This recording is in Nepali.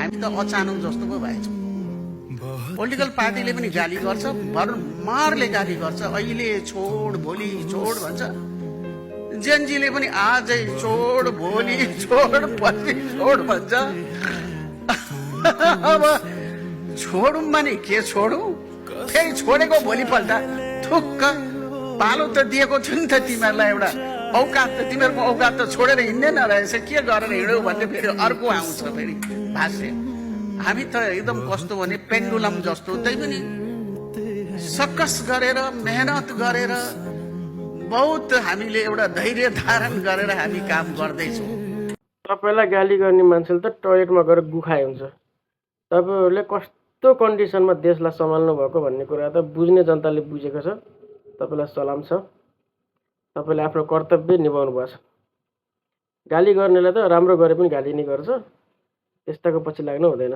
हामी त अचानक जस्तो पो भएछौँ। पोलिटिकल पार्टीले पनि गाली गर्छ, भरमारले गाली गर्छ। अहिले छोड भोलि छोड भन्छ, जेनजीले पनि आजै छोड भोलि छोड पछि छोड भन्छ। अब छोडौँ भने के छोडौँ, फेरि छोडेको भोलिपल्ट थुक्क पालो त दिएको थियो नि त तिमीहरूलाई, एउटा औकात त तिमीहरूको औकात त छोडेर हिँड्दैन रहेछ, के गरेर हिँड्यौ भन्ने फेरि अर्को आउँछ फेरि भाष्य। हामी त एकदम कस्तो भने पेन्डुलम जस्तो, त्यही पनि सकस गरेर मेहनत गरेर बहुत हामीले एउटा धैर्य धारण गरेर हामी काम गर्दैछौँ। तपाईँलाई गाली गर्ने मान्छेले त टोयलेटमा गएर गुखाए हुन्छ। तपाईँहरूले कस्तो कन्डिसनमा देशलाई सम्हाल्नु भएको भन्ने कुरा त बुझ्ने जनताले बुझेको छ। तपाईँलाई सलाम छ, तपाईँले आफ्नो कर्तव्य निभाउनु भएको छ। गाली गर्नेलाई त राम्रो गरे पनि गाली नै गर्छ, त्यस्ताको पछि लाग्नु हुँदैन।